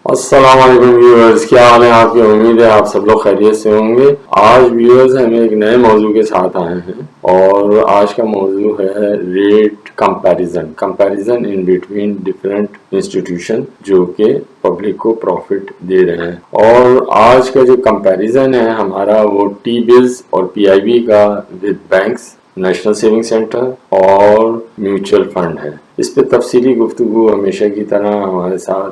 अस्सलाम वालेकुम व्यूअर्स, क्या हाल है आपके। उम्मीद है आप सब लोग खैरियत से होंगे। आज व्यूअर्स हम एक नए मौजू के साथ आए हैं और आज का मौजू है rate comparison in between different institution जो कि पब्लिक को प्रॉफिट दे रहे हैं। और आज का जो कंपैरिजन है हमारा वो टी बिल्स और पीआईबी का with banks, national saving centre और म्यूचुअल फंड है। इस पे तफसीली गुफ्तगू हमेशा की तरह हमारे साथ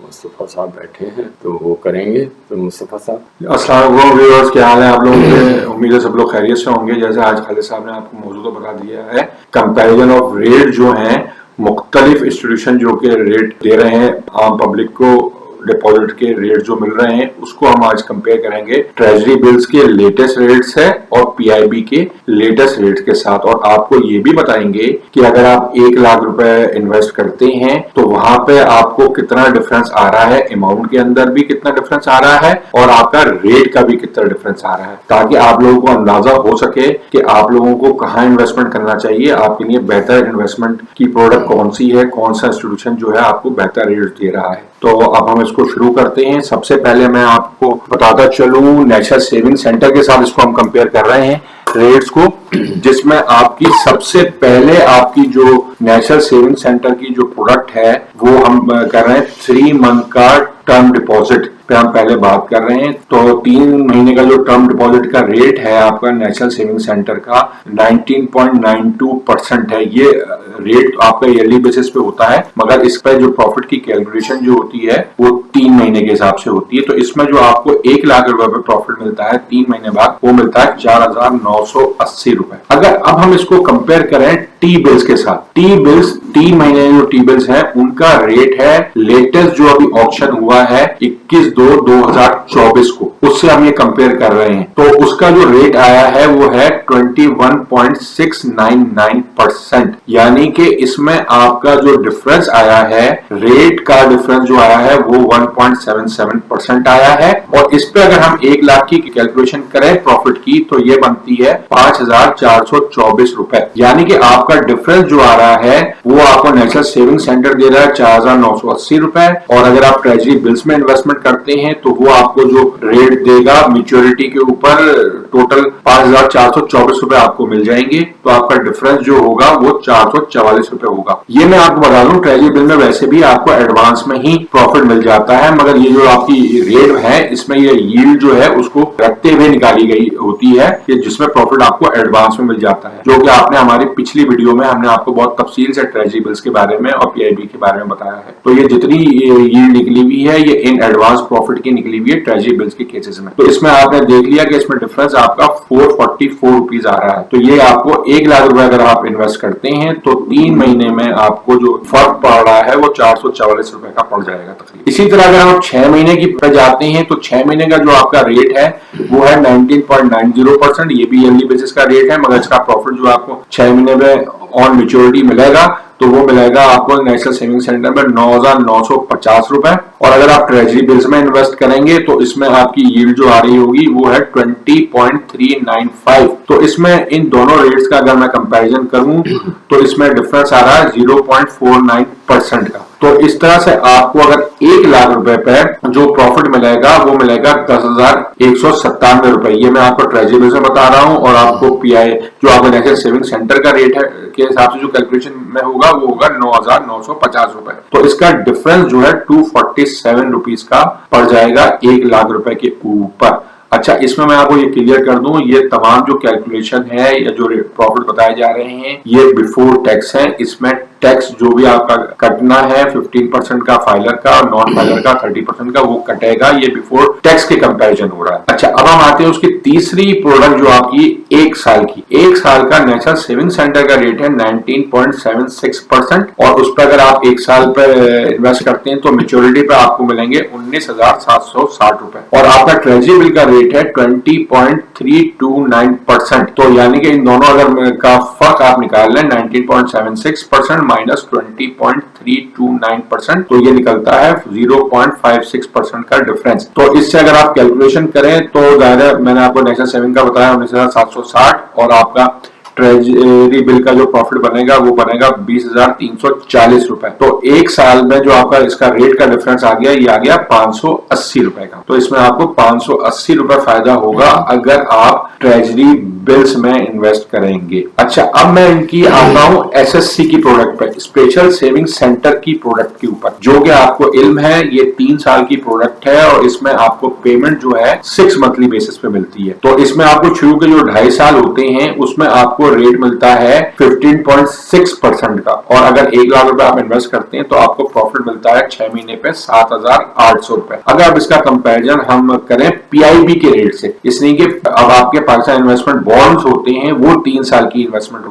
मुस्तफ़ा साहब बैठे हैं तो वो करेंगे। तो मुस्तफ़ा साहब। अस्सलाम वालेकुम व्यूअर्स, क्या हाल है आप लोगों के। उम्मीद है सब लोग खैरियत से होंगे। जैसे आज खालिद साहब ने आपको मौजूद तो बता दिया है, कंपैरिजन ऑफ रेट जो है मुख्तलिफ इंस्टीट्यूशन जो के रेट दे रहे हैं आम पब्लिक को, डिपॉजिट के रेट जो मिल रहे हैं उसको हम आज कंपेयर करेंगे। ट्रेजरी बिल्स के लेटेस्ट रेट्स है और पीआईबी के लेटेस्ट रेट्स के साथ, और आपको ये भी बताएंगे कि अगर आप 1 लाख रुपए इन्वेस्ट करते हैं तो वहां पे आपको कितना डिफरेंस आ रहा है, अमाउंट के अंदर भी कितना डिफरेंस आ रहा है और आपका रेट का भी कितना डिफरेंस आ रहा है, ताकि आप लोगों को अंदाजा हो सके कि आप लोगों को कहाँ इन्वेस्टमेंट करना चाहिए, आपके लिए बेहतर इन्वेस्टमेंट की प्रोडक्ट कौन सी है, कौन सा इंस्टीट्यूशन जो है आपको बेहतर रेट दे रहा है। तो अब हम इसको शुरू करते हैं। सबसे पहले मैं आपको बताता चलूं, नेशनल सेविंग सेंटर के साथ इसको हम कंपेयर कर रहे हैं रेट्स को, जिसमें आपकी सबसे पहले आपकी जो नेशनल सेविंग सेंटर की जो प्रोडक्ट है वो हम कर रहे हैं 3 मंथ का टर्म डिपॉजिट पे हम पहले बात कर रहे हैं। तो 3 महीने का जो टर्म डिपॉजिट का रेट है आपका नेशनल सेविंग सेंटर का 19.92% है। ये रेट आपका ईयरली बेसिस पे होता है, मगर इस पर जो प्रॉफिट की कैलकुलेशन जो होती है वो 3 महीने के हिसाब से होती है। तो इसमें जो आपको 1 लाख रुपए पे प्रॉफिट मिलता है 3 महीने बाद, वो मिलता है 4,980 रुपए। अगर अब हम इसको कंपेयर करें टी बिल्स के साथ, टी बिल्स 3 महीने जो टी बिल्स है उनका रेट है लेटेस्ट जो अभी ऑप्शन हुआ है 21/2/2024 को, उससे हम ये कंपेयर कर रहे हैं। तो उसका जो रेट आया है वो है 21.699%, यानी कि इसमें आपका जो डिफरेंस आया है, रेट का डिफरेंस जो आया है वो 1.77% आया है। और इस पे अगर हम 1 लाख की कैलकुलेशन करें प्रॉफिट की तो ये बनती है 5,424 रुपए, यानी कि आपका डिफरेंस जो आ रहा है वो आपको नेशनल सेविंग सेंटर दे रहा है 4,980 रुपए, और अगर आप ट्रेजरी बिल्स में इन्वेस्टमेंट करते हैं तो वो आपको जो रेट देगा मेच्योरिटी के ऊपर टोटल 5,424 रुपए आपको मिल जाएंगे। तो आपका डिफरेंस जो होगा वो 444 रुपए होगा। ये मैं आपको बता दूं, ट्रेजरी बिल में वैसे भी आपको एडवांस में ही प्रॉफिट मिल जाता है, मगर ये जो आपकी रेट है इसमें ये यील्ड जो है उसको रखते हुए निकाली गई होती है, कि जिसमें प्रॉफिट आपको एडवांस में मिल जाता है, जो कि आपने हमारी पिछली वीडियो में हमने आपको बहुत तफसील से ट्रेजरी बिल्स के बारे में और पीआईबी के बारे में बताया है। तो ये जितनी यील्ड निकली हुई है ये इन एडवांस प्रॉफिट की निकली हुई है ट्रेजरी बिल्स के केसेस में। तो इसमें आपने देख लिया कि इसमें डिफरेंस आपका 444 रुपीज आ रहा है। तो ये आपको 1 लाख रुपए अगर आप इन्वेस्ट करते हैं तो 3 महीने में आपको जो फर्क पड़ रहा है वो 444 रुपए का पड़ जाएगा तकरीबन। इसी तरह अगर आप 6 महीने की पे जाते हैं तो 6 महीने का जो आपका रेट है वो है 19.90%। ये भी ईयरली बेसिस का रेट है, मगर इसका प्रॉफिट जो आपको 6 महीने में ऑन मेच्योरिटी मिलेगा तो वो मिलेगा आपको नेशनल सेविंग सेंटर में 9,950 रुपए। और अगर आप ट्रेजरी बिल्स में इन्वेस्ट करेंगे तो इसमें आपकी यील्ड जो आ रही होगी वो है 20.395। तो इसमें इन दोनों रेट्स का अगर मैं कंपैरिजन करूं तो इसमें डिफरेंस आ रहा है 0.49% का। तो इस तरह से आपको अगर 1 लाख रुपए पे जो प्रॉफिट मिलेगा वो मिलेगा 10,197 रुपए। ये मैं आपको ट्रेजरी बिल्स में बता रहा हूं, और आपको पीआई जो आपको नेशनल सेविंग सेंटर का रेट है के हिसाब से जो कैलकुलेशन में होगा वो होगा 9,950 रुपए। तो इसका डिफरेंस जो है 247 रुपीज का पड़ जाएगा 1 लाख रुपए के ऊपर। अच्छा, इसमें मैं आपको ये क्लियर कर दूं, ये तमाम जो कैलकुलेशन है या जो प्रॉफिट बताए जा रहे हैं ये बिफोर टैक्स है। इसमें टैक्स जो भी आपका कटना है 15% का फाइलर का और नॉन फाइलर का 30% का वो कटेगा। ये बिफोर टैक्स के कंपैरिजन हो रहा है। अच्छा, अब हम आते हैं उसकी तीसरी प्रोडक्ट जो आपकी 1 साल की। 1 साल का नेशनल सेविंग सेंटर का रेट है 19.76%, और उस पर अगर आप 1 साल पर इन्वेस्ट करते हैं तो मेच्योरिटी पे आपको मिलेंगे 19,760 रुपए, और आपका ट्रेजरी बिल का रेट है 20.329%। तो यानी कि इन दोनों अगर का फर्क आप निकाल लें 19.76% माइनस 20.329%, तो ये निकलता है 0.56% का डिफरेंस। तो इससे अगर आप कैलकुलेशन करें तो ज्यादा, मैंने आपको नेशनल सेविंग का बताया 19,760 और आपका ट्रेजरी बिल का जो प्रॉफिट बनेगा वो बनेगा 20,340 रुपए। तो एक साल में जो आपका इसका रेट का डिफरेंस आ गया, ये आ गया 580 रुपए का। तो इसमें आपको 580 रुपए फायदा होगा अगर आप ट्रेजरी बिल्स में इन्वेस्ट करेंगे। अच्छा, अब मैं इनकी आता हूं एसएससी की प्रोडक्ट पे, स्पेशल सेविंग सेंटर की प्रोडक्ट के ऊपर, जो कि आपको इल्म है ये 3 साल की प्रोडक्ट है और इसमें आपको पेमेंट जो है 6 मंथली बेसिस पे मिलती है। तो इसमें आपको शुरू के जो 2.5 साल होते हैं उसमें आपको रेट मिलता है 15.6% का, और अगर 1 लाख रुपए आप इन्वेस्ट करते हैं तो आपको प्रॉफिट मिलता है 6 महीने पे 7,800 रुपए। अगर अब इसका कंपैरिजन हम करें पीआईबी के रेट से, इसलिए कि अब आपके पाकिस्तान इन्वेस्टमेंट बॉन्ड्स होते हैं वो 3 साल की इन्वेस्टमेंट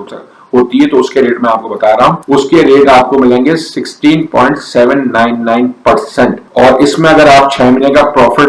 होती है, तो उसके रेट मैं आपको बता रहा हूं। उसके रेट आपको मिलेंगे 16.799%, और इसमें अगर आप 6 महीने का प्रॉफिट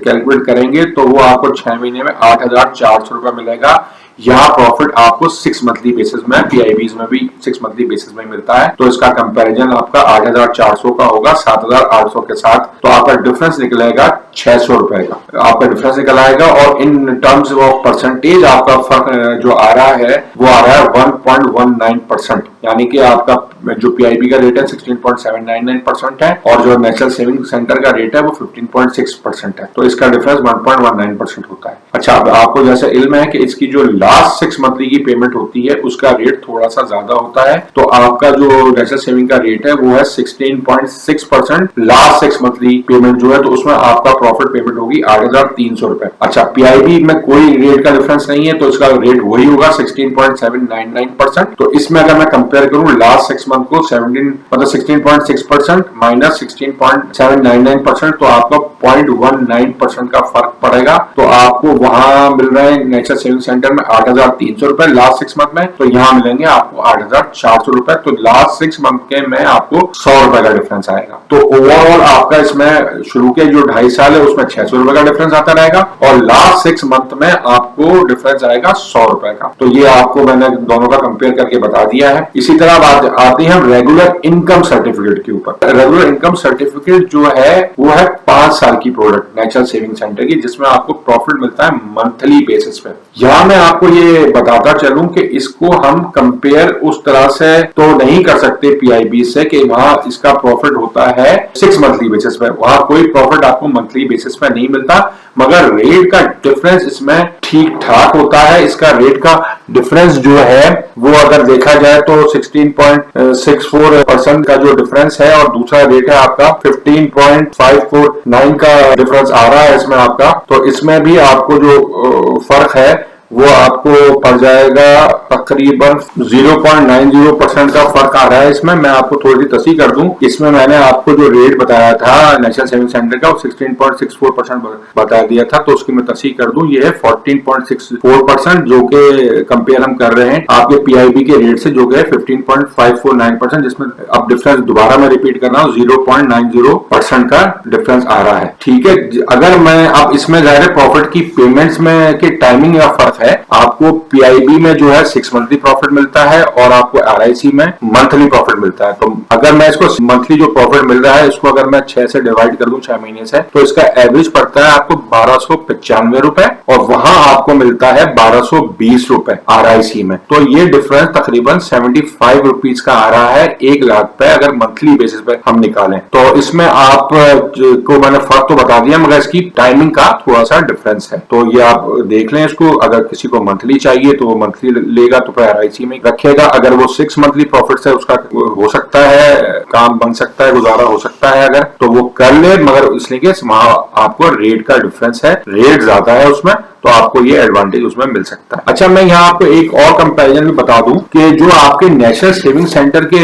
कैलकुलेट करेंगे तो वो आपको 6 महीने में 8,400 रुपए मिलेगा। यहाँ प्रॉफिट आपको 6 मंथली बेसिस में, पीआईबीज में भी 6 मंथली बेसिस में मिलता है। तो इसका कंपैरिजन आपका 8,400 का होगा 7,800 के साथ, तो आपका डिफरेंस निकलेगा 600 रुपए का आपका डिफरेंस निकल आएगा। और इन टर्म्स ऑफ परसेंटेज आपका फर्क जो आ रहा है वो आ रहा है 1.19%, यानी कि आपका जो पीआईबी का रेट है 16.799% है और जो नेशनल सेविंग सेंटर का रेट है वो 15.6% है। तो इसका डिफरेंस 1.19% होता है। अच्छा, अब आपको जैसे इल्म है कि इसकी जो लास्ट 6 मंथली की पेमेंट होती है उसका रेट थोड़ा सा ज्यादा होता है, तो आपका जो नेशनल सेविंग का रेट है वो है 16.6%। लास्ट 6 मंथली पेमेंट जो है तो उसमें आपका प्रॉफिट पेमेंट होगी 8,300 रुपए। अच्छा, पीआईबी में कोई रेट का डिफरेंस नहीं है तो इसका रेट वही होगा 16.799%। तो इसमें अगर मैं कंपेयर करूं लास्ट 6 मंथ को 16.6% माइनस 16.799%, तो आपको 0.19% का फर्क पड़ेगा। तो आपको वहां मिल रहे हैं नेशनल सेविंग सेंटर में 8,300 रुपए लास्ट 6 मंथ में, तो यहाँ मिलेंगे आपको 8,400 रुपए। तो लास्ट 6 मंथ के में आपको 100 रुपए का डिफरेंस आएगा। तो ओवरऑल आपका इसमें शुरू के जो 2.5 साल है उसमें 600 रुपए का डिफरेंस आता रहेगा और लास्ट 6 मंथ में आपको डिफरेंस आएगा 100 रुपए का। तो ये आपको मैंने दोनों का कंपेयर करके बता दिया है। इसी तरह आते हैं हम रेगुलर इनकम सर्टिफिकेट के ऊपर। रेगुलर इनकम सर्टिफिकेट जो है वो है 5 साल की प्रोडक्ट नेशनल सेविंग सेंटर की, जिसमें आपको प्रॉफिट मिलता है मंथली बेसिस पे। यहाँ मैं आपको ये बताता चलूं कि इसको हम कंपेयर उस तरह से तो नहीं कर सकते पीआईबी से कि वहां इसका प्रॉफिट होता है 6 मंथली बेसिस पे, वहां कोई प्रॉफिट आपको मंथली बेसिस पे नहीं मिलता, मगर रेट का डिफरेंस इसमें ठीक ठाक होता है। इसका रेट का डिफरेंस जो है वो अगर देखा जाए तो 16.64% का जो डिफरेंस है और दूसरा रेट है आपका 15.549 का डिफरेंस आ रहा है इसमें आपका। तो इसमें भी आपको जो फर्क है वो आपको पड़ जाएगा तकरीबन 0.90% का फर्क आ रहा है इसमें। मैं आपको थोड़ी सी तस्दीक कर दूं, इसमें मैंने आपको जो रेट बताया था नेशनल सेविंग सेंटर का वो 16.64% बता दिया था, तो उसकी मैं तस्दीक कर दूं, ये है 14.64% जो कि कंपेयर हम कर रहे हैं आपके पीआईबी के रेट से, जो कि 15.549%, जिसमें अब डिफरेंस दोबारा मैं रिपीट कर रहा हूँ 0.90% का डिफरेंस आ रहा है। ठीक है, अगर मैं अब इसमें जाहिर प्रॉफिट की पेमेंट्स में के टाइमिंग का फर्क है, आपको पीआईबी में जो है 6 मंथली प्रॉफिट मिलता है और आपको आरआईसी में मंथली प्रॉफिट मिलता है। तो अगर मैं इसको मंथली जो प्रॉफिट मिल रहा है इसको अगर मैं 6 से डिवाइड कर दूं 6 महीने से, तो इसका एवरेज पड़ता है आपको 1,295 रुपए और वहां आपको मिलता है 1,220 रुपए आरआईसी में। तो ये डिफरेंस तकरीबन 75 रुपीज का आ रहा है 1 लाख पे अगर मंथली बेसिस पे हम निकालें। तो इसमें आप को मैंने फर्क तो बता दिया, मगर इसकी टाइमिंग का थोड़ा सा डिफरेंस है। तो ये आप देख लें इसको, अगर किसी को मंथली चाहिए तो वो मंथली लेगा तो फिर आरआईसी में रखेगा। अगर वो 6 मंथली प्रॉफिट से उसका हो सकता है, काम बन सकता है, गुजारा हो सकता है अगर, तो वो कर ले, मगर इसलिए कि वहां आपको रेट का डिफरेंस है, रेट ज्यादा है उसमें, तो आपको ये एडवांटेज उसमें मिल सकता है। अच्छा, मैं यहाँ आपको एक और कंपैरिजन भी बता दूं कि जो आपके नेशनल सेविंग सेंटर के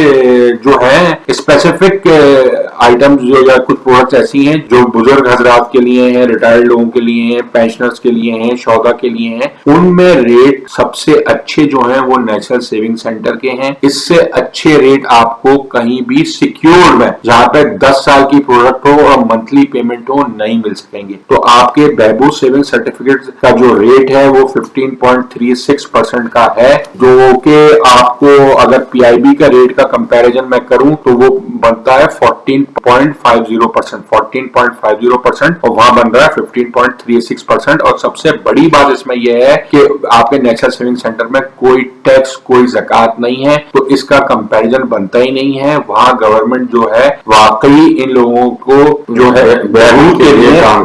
जो है स्पेसिफिक आइटम्स जो या कुछ प्रोडक्ट्स ऐसी हैं जो बुजुर्ग हजरात के लिए हैं, रिटायर्ड लोगों के लिए हैं, पेंशनर्स के लिए हैं, शौदा के लिए हैं, उनमें रेट सबसे अच्छे जो हैं वो नेशनल सेविंग सेंटर के हैं। इससे अच्छे रेट आपको कहीं भी सिक्योर्ड में, जहां पे 10 साल की प्रोडक्ट हो और मंथली पेमेंट हो, नहीं मिल सकेंगे। तो आपके बहबूद सेविंग सर्टिफिकेट का जो रेट है वो 15.36% का है, जो कि आपको अगर पीआईबी का रेट का कंपैरिजन मैं करूं तो वो बनता है 14.50% और वहां बन रहा है 15.36%। और सबसे बड़ी बात इसमें यह है कि आपके नेशनल सेविंग सेंटर में कोई टैक्स, कोई ज़कात नहीं है, तो इसका कंपैरिजन बनता ही नहीं है। वहां गवर्नमेंट जो है वाकई इन लोगों को जो है वैल्यू के लिए काम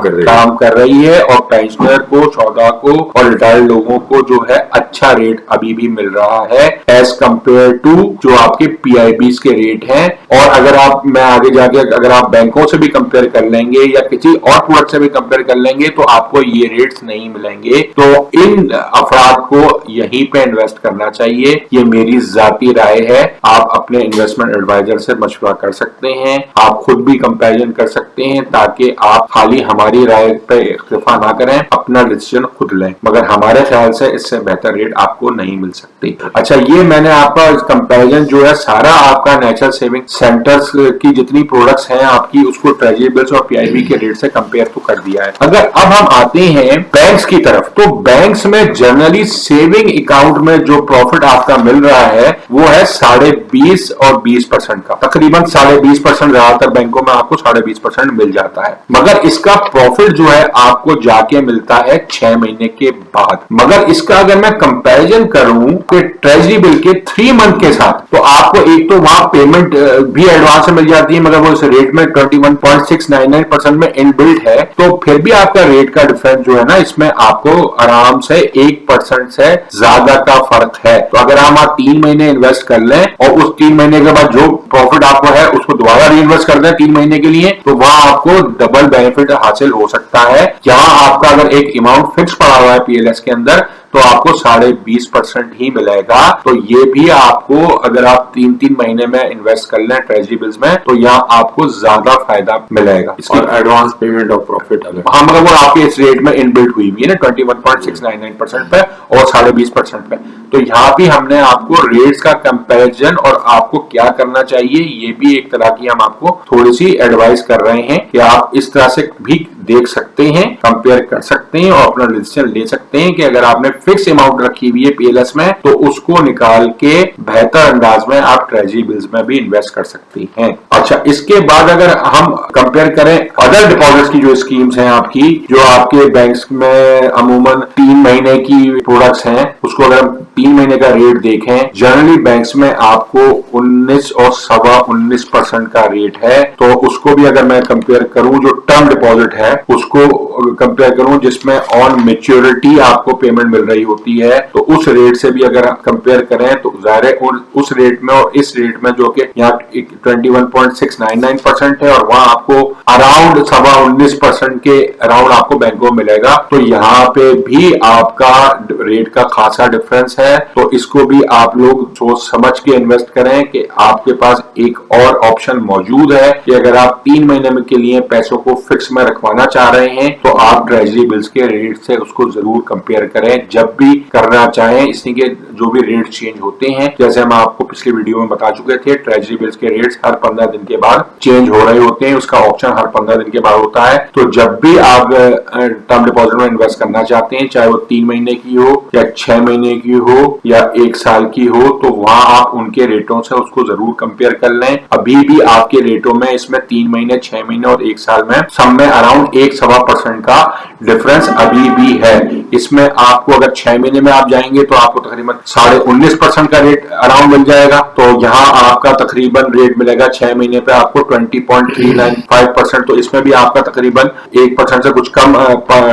कर रही है और पेंशनर को, 14 को और रिटायर्ड लोगों को जो है अच्छा रेट अभी भी मिल रहा है एज कंपेयर टू जो आपके पीआईबीज के रेट हैं। और अगर आप, मैं आगे जाके अगर आप बैंकों से भी कंपेयर कर लेंगे या किसी और प्रोडक्ट से भी कंपेयर कर लेंगे तो आपको ये रेट्स नहीं मिलेंगे। तो इन अफराद को यहीं पे इन्वेस्ट करना चाहिए, ये मेरी जाती राय है। आप अपने इन्वेस्टमेंट एडवाइजर से मशवरा कर सकते हैं, आप खुद भी कंपैरिजन कर सकते हैं, ताकि आप खाली हमारी राय पे इख्तिफा ना करें, अपना डिसीजन खुद लें। मगर हमारे ख्याल से इससे बेहतर रेट आपको नहीं मिल सकती। अच्छा, ये मैंने आपका कंपैरिजन जो है सारा आपका नेचुरल सेविंग सेंटर्स की जितनी प्रोडक्ट्स हैं आपकी, उसको ट्रेजरी बिल्स और पीआईबी के रेट से कंपेयर तो कर दिया है। अगर अब हम आते हैं बैंक्स की तरफ, तो बैंक्स में जनरली सेविंग अकाउंट में जो प्रॉफिट आपका मिल रहा है वो है 20.5 और 20% का, तकरीबन 20.5%। ज्यादातर बैंकों में आपको 20.5% मिल जाता है, मगर इसका प्रॉफिट जो है आपको जाके मिलता है 6 महीने के बाद। मगर इसका अगर मैं कंपैरिजन करूं कि ट्रेजरी बिल के 3 मंथ के साथ, तो आपको एक तो वहां पेमेंट भी एडवांस में मिल जाती है, मगर वो इस रेट में 21.699% में इनबिल्ट है, तो फिर भी आपका रेट का डिफरेंस जो है ना, इसमें आपको आराम से 1% से ज्यादा का फर्क है। तो अगर हम 3 महीने इन्वेस्ट कर लें और उस 3 महीने के बाद जो प्रॉफिट आपको है उसको दोबारा री इन्वेस्ट कर दें 3 महीने के लिए, तो वहां आपको डबल बेनिफिट हासिल हो सकता है। यहाँ आपका अगर एक अमाउंट फिक्स पड़ा हुआ है पीएलएस के अंदर तो आपको 20.5% ही मिलेगा। तो ये भी आपको, अगर आप 3-3 महीने में इन्वेस्ट कर लें ट्रेजरी बिल्स में, तो यहाँ आपको ज्यादा फायदा मिलेगा। और एडवांस पेमेंट ऑफ प्रॉफिट हाँ, मगर वो आपके इस रेट में इनबिल्ट हुई है ना 21.699% पे और 20.5% पे। तो यहाँ भी हमने आपको रेट्स का कंपैरिजन और आपको क्या करना चाहिए ये भी एक तरह की हम आपको थोड़ी सी एडवाइस कर रहे हैं कि आप इस तरह से भी देख सकते हैं, कंपेयर कर सकते हैं और अपना डिसीजन ले सकते हैं कि अगर आपने फिक्स अमाउंट रखी हुई है पीएलएस में तो उसको निकाल के बेहतर अंदाज में आप ट्रेजरी बिल्स में भी इन्वेस्ट कर सकते हैं। अच्छा, इसके बाद अगर हम कंपेयर करें अदर डिपॉजिट्स की जो स्कीम्स हैं आपकी, जो आपके बैंक्स में अमूमन 3 महीने की प्रोडक्ट्स हैं, उसको अगर हम 3 महीने का रेट देखें, जनरली बैंक्स में आपको 19 और 19.25% का रेट है। तो उसको भी अगर मैं कंपेयर करूं, जो टर्म डिपॉजिट है उसको कंपेयर करूं जिसमें ऑन मेच्योरिटी आपको पेमेंट मिल रही होती है, तो उस रेट से भी अगर कंपेयर करें तो जाहिर है उस रेट में और इस रेट में, जो कि यहाँ 21.699% है और वहां आपको अराउंड 19.25% के अराउंड आपको बैंकों में मिलेगा। तो यहाँ पे भी आपका रेट का खासा डिफरेंस है। तो इसको भी आप लोग सोच समझ के इन्वेस्ट करें कि आपके पास एक और ऑप्शन मौजूद है कि अगर आप 3 महीने में के लिए पैसों को फिक्स में रखवाना चाह रहे हैं तो आप ट्रेजरी बिल्स के रेट से उसको जरूर कंपेयर करें जब भी करना चाहें। इसी के जो भी रेट चेंज होते हैं, जैसे हम आपको पिछली वीडियो में बता चुके थे, ट्रेजरी बिल्स के रेट्स हर 15 दिन के बाद चेंज हो रहे होते हैं, उसका ऑप्शन हर 15 दिन के बाद होता है। तो जब भी आप टर्म डिपॉजिट में इन्वेस्ट करना चाहते हैं, चाहे वो 3 महीने की हो या 6 महीने की हो या 1 साल की हो, तो वहां आप उनके रेटों से उसको जरूर कंपेयर कर लें। अभी भी आपके रेटों में इसमें 3 महीने, 6 महीने और 1 साल में सब में अराउंड 1.25% का डिफरेंस अभी भी है। इसमें आपको अगर 6 महीने में आप जाएंगे तो आपको तकरीबन 19.5% का रेट अराउंड मिल जाएगा। तो यहाँ आपका तकरीबन रेट मिलेगा 6 महीने पे आपको 20.395%। तो इसमें भी आपका तकरीबन 1% से कुछ कम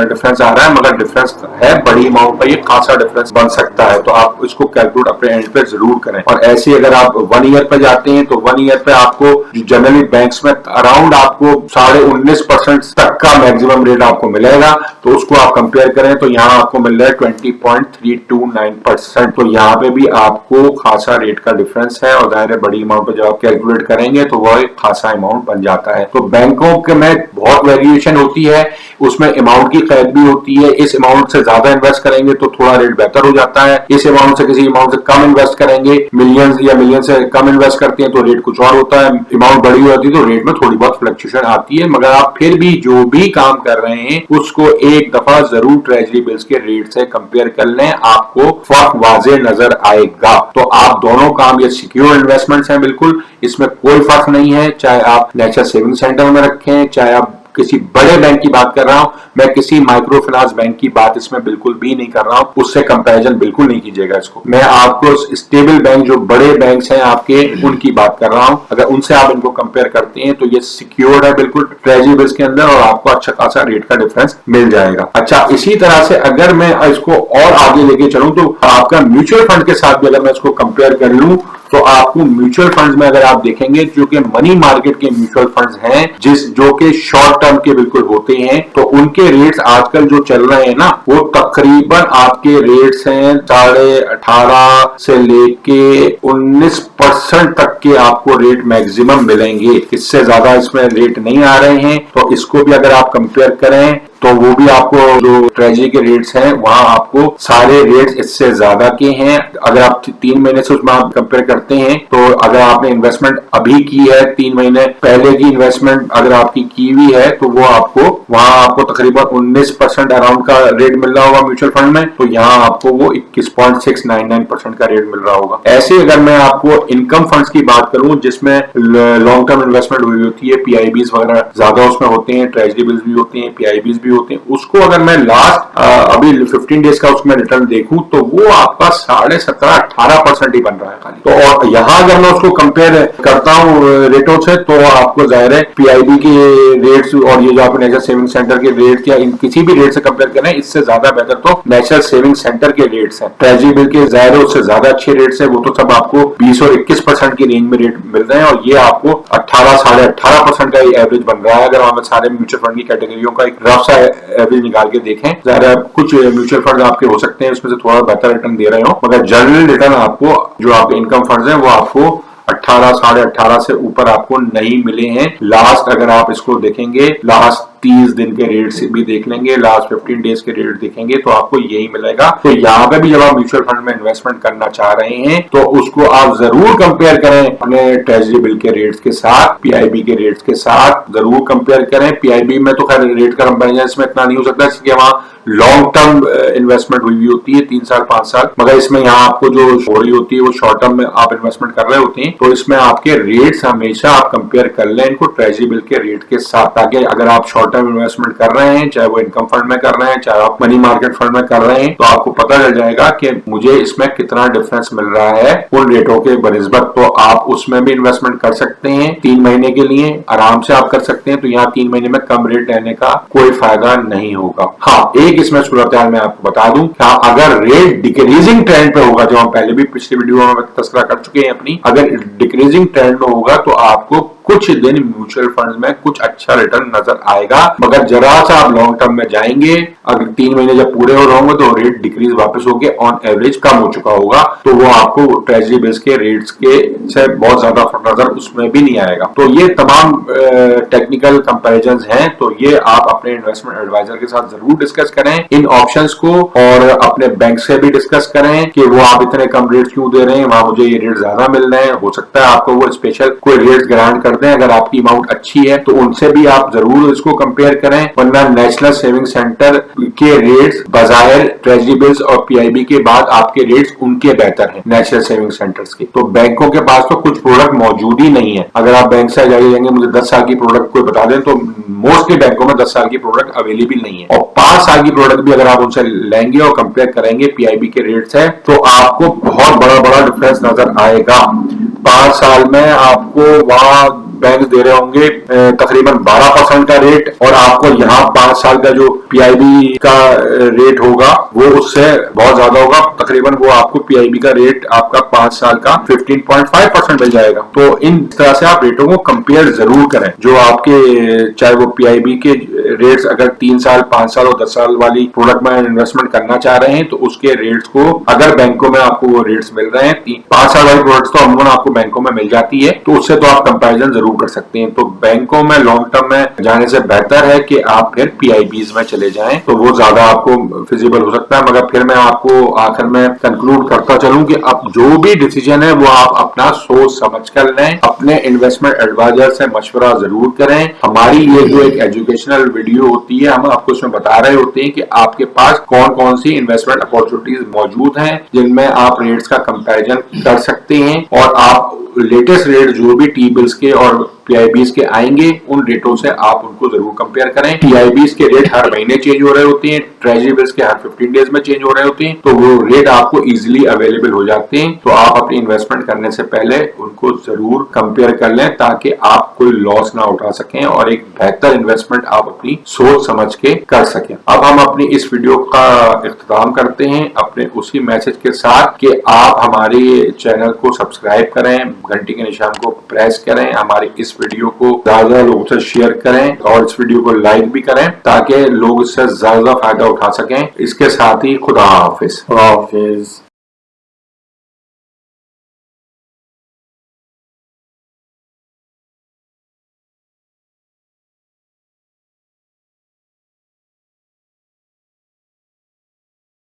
डिफरेंस आ रहा है, मगर डिफरेंस है बड़ी अमाउंट पर, ये खासा डिफरेंस बन सकता है। तो आप इसको कैलकुलेट अपने एंड पे जरूर करें। और ऐसे अगर आप 1 ईयर पे जाते हैं तो 1 ईयर पे आपको जनरली बैंक्स में अराउंड आपको 19.5% तक का मैक्सिमम रेट आपको मिलेगा। तो उसको आप कंपेयर करें तो यहाँ आपको मिल रहा है 20.329%। तो यहाँ पे भी आपको खासा रेट का डिफरेंस है और जाहिर है बड़ी अमाउंट पे जब आप कैलकुलेट करेंगे तो वह एक खासा अमाउंट बन जाता है। तो बैंकों के में बहुत वेरिएशन होती है, उसमें अमाउंट की कैद भी होती है। इस अमाउंट से ज्यादा इन्वेस्ट करेंगे तो थोड़ा रेट बेहतर हो जाता है, इस अमाउंट से किसी अमाउंट से कम इन्वेस्ट करेंगे, मिलियंस या मिलियन से कम इन्वेस्ट करते हैं तो रेट कुछ और होता है, अमाउंट बड़ी होती है तो रेट में थोड़ी बहुत फ्लक्चुएशन आती है। मगर आप फिर भी जो भी काम कर रहे हैं उसको एक दफा जरूर ट्रेजरी बिल्स के रेट से कंपेयर कर लें, आपको फर्क वाज़ेह नजर आएगा। तो आप दोनों काम, ये सिक्योर इन्वेस्टमेंट्स हैं, बिल्कुल इसमें कोई फर्क नहीं है, चाहे आप नेचुरल सेविंग सेंटर में रखें, चाहे आप किसी बड़े बैंक की बात कर रहा हूं, मैं किसी माइक्रो फाइनेंस बैंक की बात इसमें बिल्कुल भी नहीं कर रहा हूं, उससे कंपैरिजन बिल्कुल नहीं कीजिएगा इसको। मैं आपको स्टेबल बैंक, जो बड़े बैंक्स हैं आपके, उनकी बात कर रहा हूं। अगर उनसे आप इनको कंपेयर करते हैं तो ये सिक्योर्ड है बिल्कुल ट्रेजरी बिल्स के अंदर, और आपको अच्छा खासा रेट का डिफरेंस मिल जाएगा। अच्छा, इसी तरह से अगर मैं इसको और आगे लेके चलूं तो आपका म्यूचुअल फंड के साथ भी अगर मैं इसको कंपेयर कर लूं तो आपको म्यूचुअल फंड्स में अगर आप देखेंगे, जो कि मनी मार्केट के म्यूचुअल फंड्स हैं, जो कि शॉर्ट टर्म के बिल्कुल होते हैं, तो उनके रेट्स आजकल जो चल रहे हैं ना, वो तकरीबन आपके रेट्स हैं 18.5 से लेके 19% तक के आपको रेट मैक्सिमम मिलेंगे। इससे ज्यादा इसमें रेट नहीं आ रहे हैं। तो इसको भी अगर आप कंपेयर करें तो वो भी आपको जो ट्रेजरी के रेट्स हैं वहां आपको सारे रेट्स इससे ज्यादा के हैं। अगर आप 3 महीने से उसमें आप कंपेयर करते हैं तो अगर आपने इन्वेस्टमेंट अभी की है, 3 महीने पहले की इन्वेस्टमेंट अगर आपकी की हुई है, तो वो आपको वहां आपको तकरीबन 19% अराउंड का रेट मिल रहा होगा म्यूचुअल फंड में, तो यहाँ आपको वो 21.699% का रेट मिल रहा होगा। ऐसे अगर मैं आपको इनकम फंड्स की बात करूं जिसमें लॉन्ग टर्म इन्वेस्टमेंट हुई होती है, पीआईबीज वगैरह ज्यादा उसमें होते हैं, ट्रेजरी बिल्स भी होते हैं, पीआईबीज भी होते हैं, उसको अगर मैं लास्ट अभी 15 डेज का उसमें रिटर्न देखूं तो वो आपका 17.5-18% ही बन रहा है खाली। तो और यहाँ अगर मैं उसको कंपेयर करता हूँ रेटों से, तो आपको जाहिर है पीआईबी के रेट्स और ये जो आप नेचुरल सेविंग सेंटर के रेट या किसी भी रेट से कंपेयर करें, इससे ज्यादा बेहतर तो नेचुरल सेविंग सेंटर के रेट्स हैं। ट्रेजरी बिल के जाहिर है उससे ज्यादा अच्छे रेट्स है, वो तो सब आपको 20 और 21% की रेंज में रेट मिल रहे हैं, और ये आपको 18-18.5% का एवरेज बन रहा है। अगर हम सारे म्यूचुअल फंड की कैटेगरियों का एक रफ सा एवरेज निकाल के देखें, ज्यादा कुछ म्यूचुअल फंड आपके हो सकते हैं उसमें से थोड़ा बेहतर रिटर्न दे रहे हो, मगर जनरल रिटर्न आपको जो आपके इनकम फंड्स हैं वो आपको 18-18.5 से ऊपर आपको नहीं मिले हैं। लास्ट अगर आप इसको देखेंगे, लास्ट 30 दिन के रेट से भी देख लेंगे, लास्ट 15 डेज के रेट देखेंगे, तो आपको यही मिलेगा। तो यहाँ पे भी जब आप म्यूचुअल फंड में इन्वेस्टमेंट करना चाह रहे हैं तो उसको आप जरूर कंपेयर करें अपने ट्रेजरी बिल के रेट्स के साथ, पीआईबी के रेट्स के साथ जरूर कंपेयर करें। पीआईबी में तो खैर रेट का कंपेरिजन इसमें इतना नहीं हो सकता क्योंकि वहां लॉन्ग टर्म इन्वेस्टमेंट हुई होती है 3 साल 5 साल, मगर इसमें यहाँ आपको जो हो रही होती है वो शॉर्ट टर्म में आप इन्वेस्टमेंट कर रहे होते हैं, तो इसमें आपके रेट्स हमेशा आप कंपेयर कर लें इनको ट्रेजरी बिल के रेट के साथ, ताकि अगर आप शॉर्ट टर्म इन्वेस्टमेंट कर रहे हैं, चाहे वो इनकम फंड में कर रहे हैं, चाहे आप मनी मार्केट फंड में कर रहे हैं, तो आपको पता चल जाएगा कि मुझे इसमें कितना डिफरेंस मिल रहा है उन रेटों के बनिस्बत। तो आप उसमें भी इन्वेस्टमेंट कर सकते हैं 3 महीने के लिए, आराम से आप कर सकते हैं। तो यहाँ 3 महीने में कम रेट रहने का कोई फायदा नहीं होगा। हाँ, एक इसमें सूरत हाल मैं आपको बता दूं, अगर रेट डिक्रीजिंग ट्रेंड पे होगा, जो हम पहले भी पिछली वीडियो में तस्करा कर चुके हैं अपनी, अगर डिक्रीजिंग ट्रेंड में होगा तो आपको कुछ दिन म्यूचुअल फंड में कुछ अच्छा रिटर्न नजर आएगा, मगर जरा सा आप लॉन्ग टर्म में जाएंगे, अगर 3 महीने जब पूरे हो रहे होंगे तो रेट डिक्रीज वापस होके ऑन एवरेज कम हो चुका होगा, तो वो आपको ट्रेजरी बिल्स के रेट्स के से बहुत ज्यादा फर्क नजर उसमें भी नहीं आएगा। तो ये तमाम टेक्निकल कंपैरिजंस हैं, तो ये आप अपने इन्वेस्टमेंट एडवाइजर के साथ जरूर डिस्कस करें इन ऑप्शंस को, और अपने बैंक से भी डिस्कस करें कि वो आप इतने कम रेट क्यों दे रहे हैं, वहां मुझे ये रेट ज्यादा मिल रहे हैं। हो सकता है आपको वो स्पेशल कोई रेट ग्रांट कर दें, अगर आपकी अमाउंट अच्छी है तो उनसे भी आप जरूर इसको कंपेयर करें, वरना नेशनल सेविंग सेंटर के रेट्स बजाय ट्रेजरी बिल्स और पीआईबी के बाद आपके रेट्स उनके बेहतर हैं नेशनल सेविंग सेंटर्स के। तो बैंकों के पास तो कुछ प्रोडक्ट मौजूद ही नहीं है। अगर आप बैंक से जाइएंगे मुझे 10 साल की प्रोडक्ट कोई बता दें, तो मोस्टली बैंकों में 10 साल की प्रोडक्ट अवेलेबल नहीं है, और 5 साल की प्रोडक्ट भी अगर आप उनसे लेंगे और कंपेयर करेंगे पीआईबी के रेट से, तो आपको बहुत बड़ा डिफरेंस नजर आएगा। 5 साल में आपको वहां बैंक दे रहे होंगे तकरीबन 12% का रेट, और आपको यहाँ 5 साल का जो पीआईबी का रेट होगा वो उससे बहुत ज्यादा होगा, तकरीबन वो आपको पीआईबी का रेट आपका 5 साल का 15.5% मिल जाएगा। तो इन तरह से आप रेटों को कंपेयर जरूर करें, जो आपके चाहे वो पीआईबी के रेट्स अगर 3 साल 5 साल और 10 साल वाली प्रोडक्ट में इन्वेस्टमेंट करना चाह रहे हैं, तो उसके रेट्स को अगर बैंकों में आपको वो रेट्स मिल रहे हैं, 5 साल वाली प्रोडक्ट्स तो अमूमन आपको बैंकों में मिल जाती है, तो उससे तो आप कंपेरिजन जरूर कंक्लूड कर सकते हैं। तो बैंकों में लॉन्ग टर्म में जाने से बेहतर है कि आप फिर पीआईबीज में चले जाएं, तो वो ज्यादा आपको फिजिबल हो सकता है। मगर फिर मैं आपको आखिर में कंक्लूड करता चलूं कि अब जो भी डिसीजन है वो आप अपना सोच समझ कर लें, अपने इन्वेस्टमेंट एडवाइजर से मशवरा जरूर करें। हमारी ये जो एक एजुकेशनल वीडियो होती है, हम आपको उसमें बता रहे होते हैं कि आपके पास कौन कौन सी इन्वेस्टमेंट अपॉर्चुनिटीज मौजूद हैं जिनमें आप रेट्स का कंपैरिजन कर सकते हैं, और आप लेटेस्ट रेट जो भी टी बिल्स के और पीआईबीज के आएंगे उन रेटों से आप उनको जरूर कंपेयर करें। पीआईबीज के रेट हर महीने चेंज हो रहे होते हैं, ट्रेजरी बिल्स के हर 15 डेज में चेंज हो रहे होते हैं, तो वो रेट आपको इजीली अवेलेबल हो जाते हैं। तो आप अपनी इन्वेस्टमेंट करने से पहले उनको जरूर कंपेयर कर लें ताकि आप कोई लॉस ना उठा सकें और एक बेहतर इन्वेस्टमेंट आप अपनी सोच समझ के कर सकें। अब हम अपनी इस वीडियो का इख्तिताम करते हैं अपने उसी मैसेज के साथ कि आप हमारे चैनल को सब्सक्राइब करें, घंटी के निशान को प्रेस करें, हमारी इस वीडियो को ज्यादा लोगों से शेयर करें और इस वीडियो को लाइक भी करें ताकि लोग इससे ज्यादा फायदा उठा सकें। इसके साथ ही खुदा हाफिज। खुदा हाफिज।